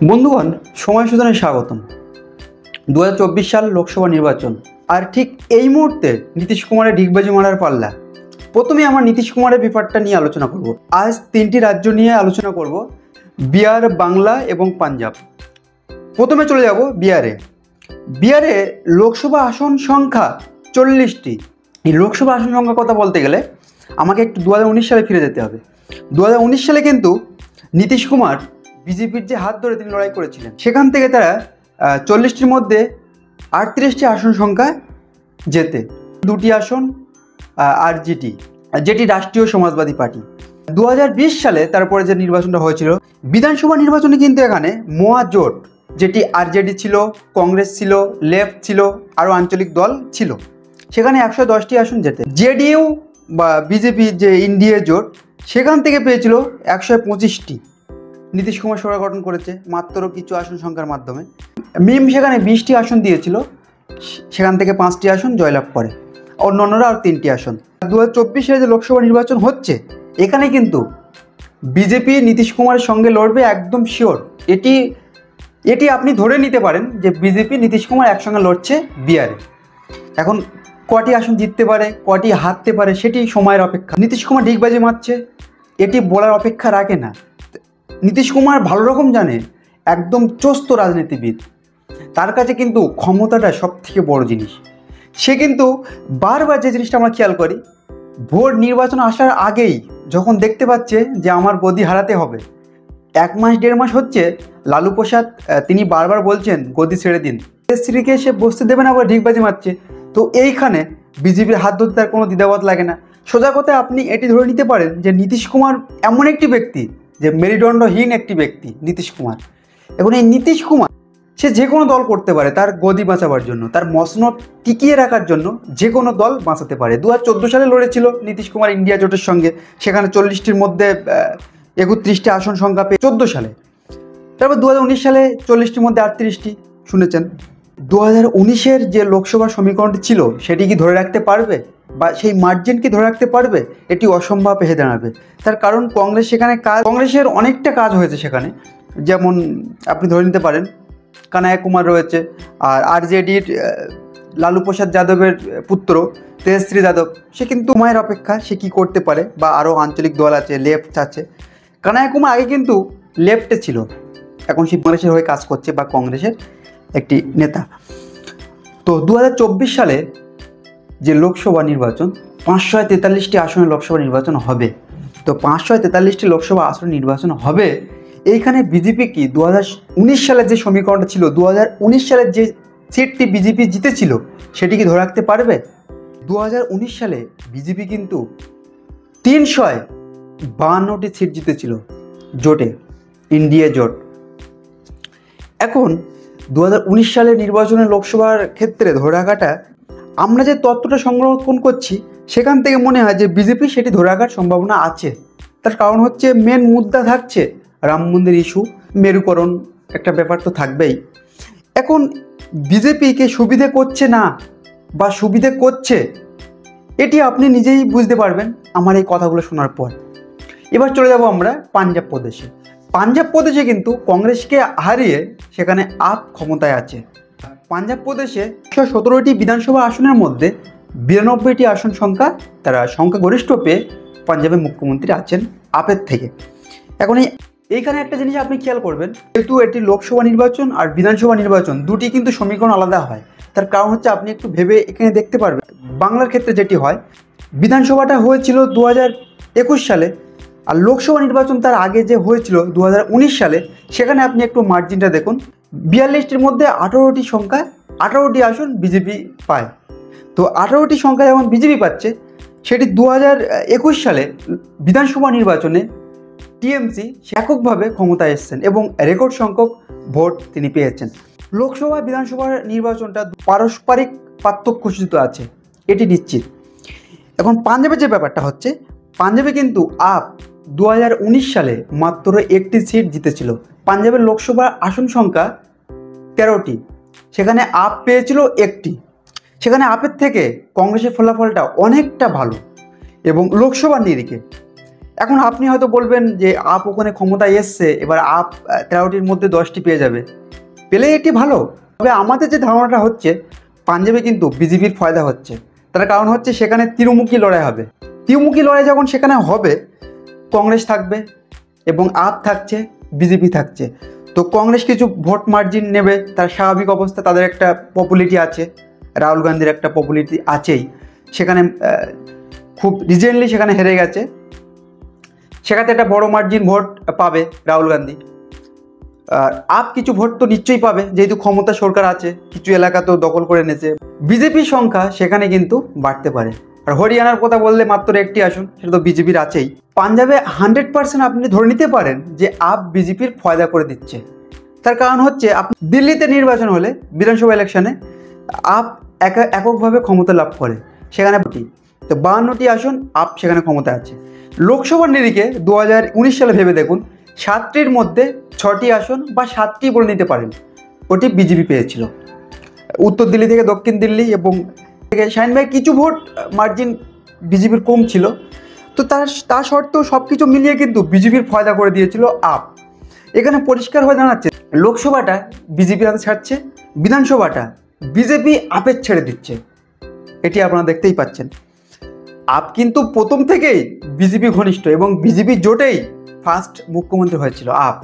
বন্ধুগণ, সময় সূচনায় স্বাগতম। 2024 সাল লোকসভা নির্বাচন, আর ঠিক এই মুহূর্তে নীতিশ কুমারের ডিগবাজি মারার পাল্লা। প্রথমে আমরা নীতিশ কুমারের ব্যাপারটা নিয়ে আলোচনা করব। আজ তিনটি রাজ্য নিয়ে আলোচনা করব: বিহার, বাংলা এবং পাঞ্জাব। প্রথমে চলে যাব বিহারে। বিহারে লোকসভা আসন সংখ্যা 40টি। এই লোকসভা আসন সংখ্যার কথা বলতে গেলে আমাকে একটু 2019 সালে ফিরে যেতে হবে। 2019 সালে কিন্তু নীতিশ কুমার বিজেপির যে হাত ধরে তিনি লড়াই করেছিলেন, সেখান থেকে তারা 40টির মধ্যে 38টি আসন সংখ্যা জেতে। 2টি আসন আরজেডি, যেটি রাষ্ট্রীয় সমাজবাদী পার্টি। 2020 সালে তারপরে যে নির্বাচনটা হয়েছিল, বিধানসভা নির্বাচনে কিন্তু এখানে মহাজোট, যেটি আরজেডি ছিল, কংগ্রেস ছিল, লেফট ছিল, আরও আঞ্চলিক দল ছিল, সেখানে 110টি আসন জেতে। জেডিইউ বা বিজেপি যে ইন্ডিয়া জোট, সেখান থেকে পেয়েছিল 125টি। নীতিশ কুমার সরকার গঠন করেছে মাত্র কিছু আসন সংখ্যার মাধ্যমে। মিম সেখানে 20টি আসন দিয়েছিল, সেখান থেকে 5টি আসন জয়লাভ করে, অন্যান্যরা আর 3টি আসন। 2024 সালে যে লোকসভা নির্বাচন হচ্ছে, এখানে কিন্তু বিজেপি নীতিশ কুমারের সঙ্গে লড়বে, একদম শিওর। এটি আপনি ধরে নিতে পারেন যে বিজেপি নীতিশ কুমার একসঙ্গে লড়ছে বিহারে। এখন কটি আসন জিততে পারে, কটি হারতে পারে, সেটি সময়ের অপেক্ষা। নীতিশ কুমার ডিগবাজি মারছে, এটি বলার অপেক্ষা রাখে না। নীতিশ কুমার ভালো রকম জানে, একদম চোস্ত রাজনীতিবিদ। তার কাছে কিন্তু ক্ষমতাটা সব থেকে বড় জিনিস। সে কিন্তু বারবার যে জিনিসটা আমরা খেয়াল করি, ভোট নির্বাচন আসার আগেই যখন দেখতে পাচ্ছে যে আমার গদি হারাতে হবে, 1 মাস 1.5 মাস হচ্ছে লালু প্রসাদ তিনি বারবার বলছেন গদি ছেড়ে দিন, স্ত্রীকে সে বসতে দেবে না, আবার ডিগবাজি মারছে। তো এইখানে বিজেপির হাত ধরতে তার কোনো দ্বিধাবোধ লাগে না। সোজা কথায় আপনি এটি ধরে নিতে পারেন যে নীতিশ কুমার এমন একটি ব্যক্তি, যে মেরুদণ্ডহীন একটি ব্যক্তি নীতিশ কুমার। এখন এই নীতিশ কুমার সে যে কোনো দল করতে পারে, তার গদি বাঁচাবার জন্য, তার মসনদ টিকিয়ে রাখার জন্য যে কোনো দল বাঁচাতে পারে। 2014 সালে লড়েছিল নীতিশ কুমার ইন্ডিয়া জোটের সঙ্গে, সেখানে 40টির মধ্যে 31টি আসন সংখ্যা পেয়ে 14 সালে। তারপর 2019 সালে 40টির মধ্যে 38টি, শুনেছেন। 2019-এর যে লোকসভা সমীকরণটি ছিল, সেটি কি ধরে রাখতে পারবে, বা সেই মার্জিন কি ধরে রাখতে পারবে? এটি অসম্ভব হয়ে দাঁড়াবে। তার কারণ কংগ্রেস সেখানে কংগ্রেসের অনেকটা কাজ হয়েছে সেখানে। যেমন আপনি ধরে নিতে পারেন কানাইয়া কুমার রয়েছে, আর আরজেডির লালু প্রসাদ যাদবের পুত্র তেজশ্রী যাদব, সে কিন্তু সময়ের অপেক্ষা, সে কী করতে পারে। বা আরও আঞ্চলিক দল আছে, লেফট আছে। কানাইয়া কুমার আগে কিন্তু লেফটে ছিল, এখন সে কংগ্রেসের হয়ে কাজ করছে, বা কংগ্রেসের একটি নেতা। তো 2024 সালে যে লোকসভা নির্বাচন, 543টি আসনের লোকসভা নির্বাচন হবে। তো 543টি লোকসভা আসন নির্বাচন হবে। এইখানে বিজেপি কি 2019 সালের যে সমীকরণটা ছিল, 2019 সালের যে সিটটি বিজেপি জিতেছিল, সেটি কি ধরে রাখতে পারবে? 2019 সালে বিজেপি কিন্তু 352টি সিট জিতেছিল জোটে, ইন্ডিয়া জোট। এখন 2019 সালের নির্বাচনের লোকসভার ক্ষেত্রে ধরে রাখাটা, আমরা যে তত্ত্বটা সংরক্ষণ করছি, সেখান থেকে মনে হয় যে বিজেপি সেটি ধরে রাখার সম্ভাবনা আছে। তার কারণ হচ্ছে মেন মুদ্রা থাকছে রাম মন্দির ইস্যু, মেরুকরণ একটা ব্যাপার তো থাকবেই। এখন বিজেপিকে সুবিধে করছে না বা সুবিধে করছে, এটি আপনি নিজেই বুঝতে পারবেন আমার এই কথাগুলো শোনার পর। এবার চলে যাব আমরা পাঞ্জাব প্রদেশে। পাঞ্জাব প্রদেশে কিন্তু কংগ্রেসকে হারিয়ে সেখানে আপ ক্ষমতায় আছে। পাঞ্জাব প্রদেশে 117টি বিধানসভা আসনের মধ্যে 92টি আসন সংখ্যা তারা সংখ্যাগরিষ্ঠ পেয়ে পাঞ্জাবের মুখ্যমন্ত্রী আছেন আপের থেকে। এখন এইখানে একটা জিনিস আপনি খেয়াল করবেন, যেহেতু এটি লোকসভা নির্বাচন আর বিধানসভা নির্বাচন দুটি কিন্তু সমীকরণ আলাদা হয়। তার কারণ হচ্ছে আপনি একটু ভেবে এখানে দেখতে পারবেন, বাংলার ক্ষেত্রে যেটি হয়, বিধানসভাটা হয়েছিল 2021 সালে, আর লোকসভা নির্বাচন তার আগে যে হয়েছিল 2019 সালে, সেখানে আপনি একটু মার্জিনটা দেখুন। 42টির মধ্যে 18টি আসন বিজেপি পায়। তো 18টি সংখ্যা যেমন বিজেপি পাচ্ছে, সেটি 2021 সালে বিধানসভা নির্বাচনে টিএমসি এককভাবে ক্ষমতায় এসেছেন এবং রেকর্ড সংখ্যক ভোট তিনি পেয়েছেন। লোকসভা বিধানসভার নির্বাচনটা পারস্পরিক পার্থক্যসূচিত আছে, এটি নিশ্চিত। এখন পাঞ্জাবের যে ব্যাপারটা হচ্ছে, পাঞ্জাবে কিন্তু আপ 2019 সালে মাত্র 1টি সিট জিতেছিল। পাঞ্জাবের লোকসভা আসন সংখ্যা 13টি, সেখানে আপ পেয়েছিল 1টি। সেখানে আপের থেকে কংগ্রেসের ফলাফলটা অনেকটা ভালো এবং লোকসভার নিরিখে। এখন আপনি হয়তো বলবেন যে আপ ওখানে ক্ষমতায় এসছে, এবার আপ 13টির মধ্যে 10টি পেয়ে যাবে, পেলে এটি ভালো। তবে আমাদের যে ধারণাটা হচ্ছে পাঞ্জাবে কিন্তু বিজেপির ফায়দা হচ্ছে। তার কারণ হচ্ছে সেখানে ত্রিমুখী লড়াই হবে। ত্রিমুখী লড়াই যখন সেখানে হবে, কংগ্রেস থাকবে এবং আপ থাকছে, বিজেপি থাকছে। তো কংগ্রেস কিছু ভোট মার্জিন নেবে, তার স্বাভাবিক অবস্থা, তাদের একটা পপুলারিটি আছে, রাহুল গান্ধীর একটা পপুলারিটি আছেই। সেখানে খুব রিসেন্টলি সেখানে হেরে গেছে, সেখানে একটা বড় মার্জিন ভোট পাবে রাহুল গান্ধী। আর আপ কিছু ভোট তো নিশ্চয়ই পাবে, যেহেতু ক্ষমতা সরকার আছে, কিছু এলাকা তো দখল করে নিয়েছে। বিজেপির সংখ্যা সেখানে কিন্তু বাড়তে পারে। আর হরিয়ানার কথা বললে মাত্র একটি আসন, সেটা তো বিজেপির আছেই। পাঞ্জাবে 100% আপনি ধরে নিতে পারেন যে আপ বিজেপির ফায়দা করে দিচ্ছে। তার কারণ হচ্ছে আপনি দিল্লিতে নির্বাচন হলে বিধানসভা ইলেকশনে আপ এককভাবে ক্ষমতা লাভ করে, সেখানে তো 52টি আসন আপ সেখানে ক্ষমতা আছে। লোকসভার নিরিখে 2019 সালে ভেবে দেখুন, 7টির মধ্যে 6টি আসন বা 7টি বলে নিতে পারেন ওটি বিজেপি পেয়েছিল। উত্তর দিল্লি থেকে দক্ষিণ দিল্লি এবং শাহিন ভাই কিছু ভোট মার্জিন বিজেপির কম ছিল, তো তা সত্ত্বেও সব কিছু মিলিয়ে কিন্তু বিজেপির ফায়দা করে দিয়েছিল আপ। এখানে পরিষ্কার হয়ে জানাচ্ছে লোকসভাটা বিজেপির হাতে ছাড়ছে, বিধানসভাটা বিজেপি আপের ছেড়ে দিচ্ছে। এটি আপনারা দেখতেই পাচ্ছেন। আপ কিন্তু প্রথম থেকেই বিজেপি ঘনিষ্ঠ এবং বিজেপি জোটেই ফার্স্ট মুখ্যমন্ত্রী হয়েছিল আপ,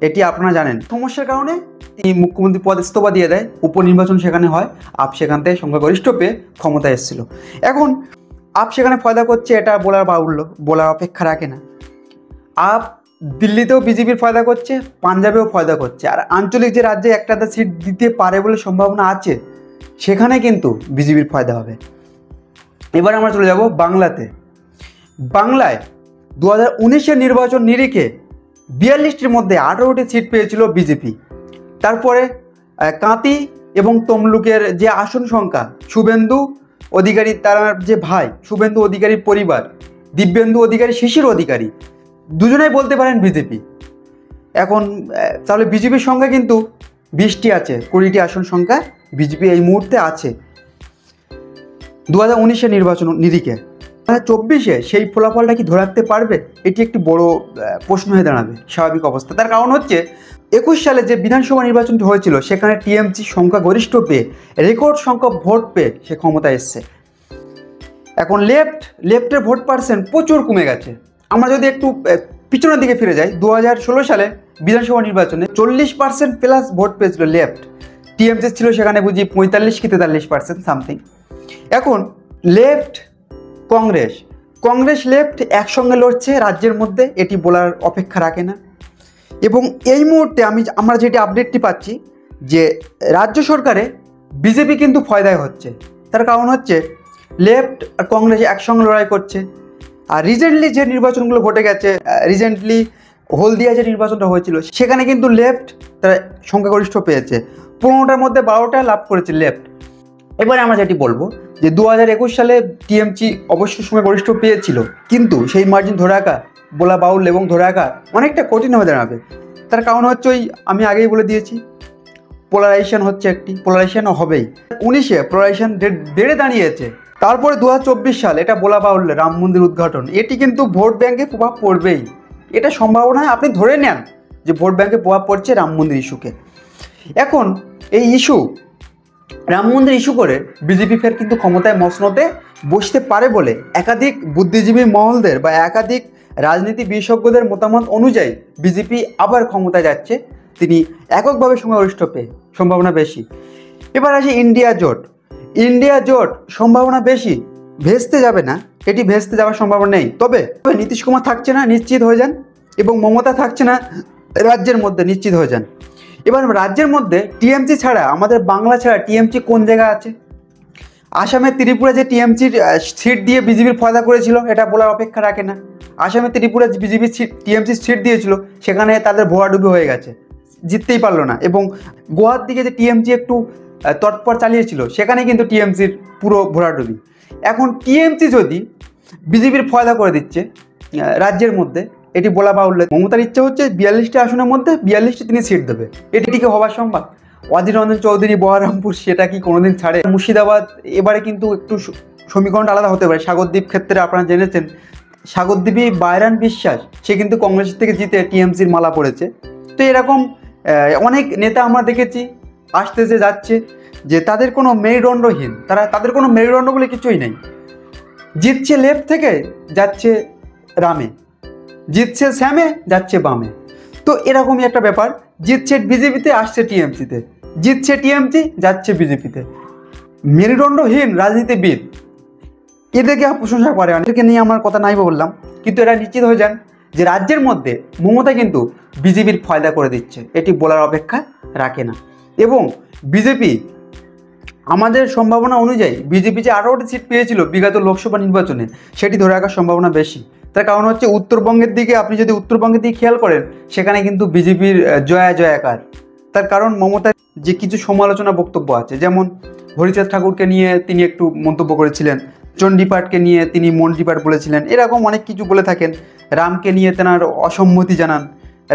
এটি আপনারা জানেন। সমস্যার কারণে তিনি মুখ্যমন্ত্রী পদ ইস্তফা দিয়ে দেয়, উপনির্বাচন সেখানে হয়, আপ সেখান থেকে সংখ্যাগরিষ্ঠ পেয়ে ক্ষমতায় এসেছিল। এখন আপ সেখানে ফায়দা করছে, এটা বলার বাহুল্য, বলার অপেক্ষা রাখে না। আপ দিল্লিতেও বিজেপির ফায়দা করছে, পাঞ্জাবেও ফায়দা করছে, আর আঞ্চলিক যে রাজ্যে একটা সিট দিতে পারে বলে সম্ভাবনা আছে, সেখানে কিন্তু বিজেপির ফায়দা হবে। এবার আমরা চলে যাব বাংলাতে। বাংলায় 2019-এর নির্বাচন নিরিখে 42টির মধ্যে 18টি সিট পেয়েছিল বিজেপি। তারপরে কাঁতি এবং তমলুকের যে আসন সংখ্যা, শুভেন্দু অধিকারী তার যে ভাই, শুভেন্দু অধিকারীর পরিবার, দিব্যেন্দু অধিকারী, শিশির অধিকারী, দুজনেই বলতে পারেন বিজেপি। এখন তাহলে বিজেপির সংখ্যা কিন্তু 20টি আছে, 20টি আসন সংখ্যা বিজেপি এই মুহূর্তে আছে 2019-এর নির্বাচন নিরিখে। 2024-এ সেই ফলাফলটা কি ধরে রাখতে পারবে, এটি একটি বড় প্রশ্ন হয়ে দাঁড়াবে স্বাভাবিক অবস্থা। তার কারণ হচ্ছে 21 সালে যে বিধানসভা নির্বাচনটি হয়েছিল, সেখানে টিএমসি সংখ্যাগরিষ্ঠ পেয়ে রেকর্ড সংখ্যক ভোট পেয়ে সে ক্ষমতায় এসছে। এখন লেফটের ভোট পার্সেন্ট প্রচুর কমে গেছে। আমরা যদি একটু পিছনের দিকে ফিরে যাই, 2016 সালে বিধানসভা নির্বাচনে 40% প্লাস ভোট পেয়েছিল লেফট, টিএমসি ছিল সেখানে বুঝি 45 কি 43% সামথিং। এখন লেফট কংগ্রেস লেফট একসঙ্গে লড়ছে রাজ্যের মধ্যে, এটি বলার অপেক্ষা রাখে না। এবং এই মুহূর্তে আমরা যেটি আপডেটটি পাচ্ছি যে রাজ্য সরকারে বিজেপি কিন্তু ফায়দায় হচ্ছে। তার কারণ হচ্ছে লেফট আর কংগ্রেস একসঙ্গে লড়াই করছে। আর রিসেন্টলি যে নির্বাচনগুলো ঘটে গেছে, রিসেন্টলি হলদিয়া যে নির্বাচনটা হয়েছিল, সেখানে কিন্তু লেফট তারা সংখ্যাগরিষ্ঠ পেয়েছে, 15টার মধ্যে 12টা লাভ করেছে লেফট। এবারে আমরা যেটি বলবো যে 2021 সালে টিএমসি অবশ্য সংখ্যাগরিষ্ঠ পেয়েছিল, কিন্তু সেই মার্জিন ধরে রাখা বলা বাউল এবং ধরে রাখা অনেকটা কঠিন হয়ে দাঁড়াবে। তার কারণ হচ্ছে ওই আমি আগেই বলে দিয়েছি, পোলারাইজেশন হচ্ছে, একটি পোলারাইজেশনও হবেই। 19-এ পোলারাইজেশন বেড়ে দাঁড়িয়েছে। তারপরে 2024 সাল, এটা বলা বাহুল্য, রাম মন্দির উদ্ঘাটন, এটি কিন্তু ভোট ব্যাংকে প্রভাব পড়বেই, এটা সম্ভাবনা আপনি ধরে নেন যে ভোট ব্যাংকে প্রভাব পড়ছে রাম মন্দির ইস্যুকে। এখন এই ইস্যু, রাম মন্দির ইস্যু করে বিজেপি ফের কিন্তু ক্ষমতায় মসনদে বসতে পারে বলে একাধিক বুদ্ধিজীবী মহলদের বা একাধিক রাজনীতি বিশেষজ্ঞদের মতামত অনুযায়ী বিজেপি আবার ক্ষমতায় যাচ্ছে, তিনি এককভাবে সংখ্যাগরিষ্ঠ পেয়ে সম্ভাবনা বেশি। এবার আসি ইন্ডিয়া জোট সম্ভাবনা বেশি, ভেস্তে যাবে না, এটি ভেস্তে যাওয়ার সম্ভাবনা নেই। তবে নীতিশ কুমার থাকছে না, নিশ্চিত হয়ে যান, এবং মমতা থাকছে না রাজ্যের মধ্যে, নিশ্চিত হয়ে যান। এবার রাজ্যের মধ্যে টিএমসি ছাড়া, আমাদের বাংলা ছাড়া টিএমসি কোন জায়গা আছে? আসামে ত্রিপুরা যে টিএমসির সিট দিয়ে বিজেপির ফায়দা করেছিল, এটা বলার অপেক্ষা রাখে না। আসামে ত্রিপুরা বিজেপির টিএমসি সিট দিয়েছিল, সেখানে তাদের ভোয়াডুবি হয়ে গেছে, জিততেই পারলো না। এবং গোয়ার দিকে যে টিএমসি একটু তৎপর চালিয়েছিল, সেখানে কিন্তু টিএমসির পুরো ভোরাডুবি। এখন টিএমসি যদি বিজেপির ফায়দা করে দিচ্ছে রাজ্যের মধ্যে, এটি বলা বাহুল্য। মমতার ইচ্ছা হচ্ছে 42টি আসনের মধ্যে 42টি তিনি সিট দেবে, এটি কি হওয়ার সম্ভব? অধীর রঞ্জন চৌধুরী বহরমপুর, সেটা কি কোনোদিন ছাড়ে? মুর্শিদাবাদ এবারে কিন্তু একটু সমীকরণটা আলাদা হতে পারে। সাগরদ্বীপ ক্ষেত্রে আপনারা জেনেছেন সাগরদ্বীপী বাইরান বিশ্বাস সে কিন্তু কংগ্রেস থেকে জিতে টিএমসির মালা পড়েছে। তো এরকম অনেক নেতা আমরা দেখেছি আসতেছে যাচ্ছে, যে তাদের কোনো মেরুদণ্ডহীন, তাদের কোনো মেরুদণ্ড বলে কিছুই নেই। জিতছে লেফট থেকে যাচ্ছে রামে, জিতছে শ্যামে যাচ্ছে বামে। তো এরকমই একটা ব্যাপার, জিতছে বিজেপিতে আসছে টিএমসিতে, জিতছে টিএমসি যাচ্ছে বিজেপিতে। মেরুদণ্ডহীন রাজনীতিবিদ, এদেরকে প্রশংসা করে, এদেরকে নিয়ে আমার কথা নাই বললাম, কিন্তু এরা নিশ্চিত হয়ে যান যে রাজ্যের মধ্যে মমতা কিন্তু বিজেপির ফায়দা করে দিচ্ছে, এটি বলার অপেক্ষা রাখে না। এবং বিজেপি আমাদের সম্ভাবনা অনুযায়ী বিজেপি যে 18টি সিট পেয়েছিল বিগত লোকসভা নির্বাচনে, সেটি ধরে রাখার সম্ভাবনা বেশি। তার কারণ হচ্ছে উত্তরবঙ্গের দিকে, আপনি যদি উত্তরবঙ্গের দিকে খেয়াল করেন সেখানে কিন্তু বিজেপির জয়াকার। তার কারণ মমতার যে কিছু সমালোচনা বক্তব্য আছে, যেমন হরিচাঁদ ঠাকুরকে নিয়ে তিনি একটু মন্তব্য করেছিলেন, চণ্ডীপাঠকে নিয়ে তিনি মন্ত্রীপাঠ বলেছিলেন, এরকম অনেক কিছু বলে থাকেন। রামকে নিয়ে তেনার অসম্মতি জানান,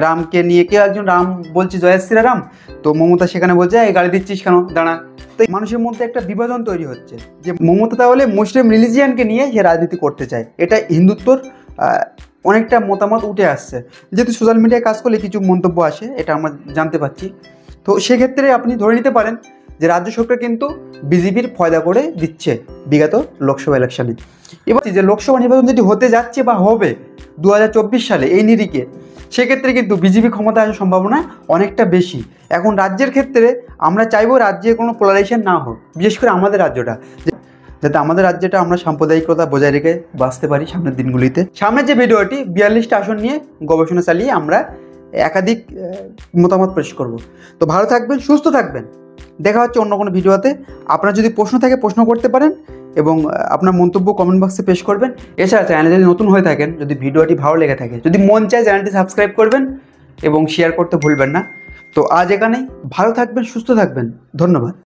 রামকে নিয়ে কেউ একজন রাম বলছে জয় শ্রীরাম, তো মমতা সেখানে বলছে এই গালি দিচ্ছিস কেন, দাঁড়া। তো মানুষের মধ্যে একটা বিভাজন তৈরি হচ্ছে যে মমতা তাহলে মুসলিম রিলিজিয়ানকে নিয়ে সে রাজনীতি করতে চায়। এটা হিন্দুত্বর অনেকটা মতামত উঠে আসছে, যেহেতু সোশ্যাল মিডিয়ায় কাজ করলে কিছু মন্তব্য আসে, এটা আমরা জানতে পারছি। তো সেক্ষেত্রে আপনি ধরে নিতে পারেন যে রাজ্য সরকার কিন্তু বিজেপির ফায়দা করে দিচ্ছে বিগত লোকসভা ইলেকশনে। এবার যে লোকসভা নির্বাচন যদি হতে যাচ্ছে বা হবে 2024 সালে এই নিরিখে, সেক্ষেত্রে কিন্তু বিজেপি ক্ষমতা আসার সম্ভাবনা অনেকটা বেশি। এখন রাজ্যের ক্ষেত্রে আমরা চাইবো রাজ্যে কোনো পোলারাইজেশন না হোক, বিশেষ করে আমাদের রাজ্যটা, যাতে আমাদের রাজ্যটা আমরা সাম্প্রদায়িকতা বজায় রেখে বাঁচতে পারি সামনের দিনগুলিতে। সামনের যে ভিডিওটি 42টা আসন নিয়ে গবেষণা চালিয়ে আমরা একাধিক মতামত পেশ করব। তো ভালো থাকবেন, সুস্থ থাকবেন, দেখা হচ্ছে অন্য কোনো ভিডিওতে। আপনার যদি প্রশ্ন থাকে প্রশ্ন করতে পারেন এবং আপনার মন্তব্য কমেন্ট বক্সে পেশ করবেন। এছাড়া চ্যানেলে যদি নতুন হয়ে থাকেন, যদি ভিডিওটি ভালো লেগে থাকে, যদি মন চায় চ্যানেলটি সাবস্ক্রাইব করবেন এবং শেয়ার করতে ভুলবেন না। তো আজ এখানেই, ভালো থাকবেন, সুস্থ থাকবেন, ধন্যবাদ।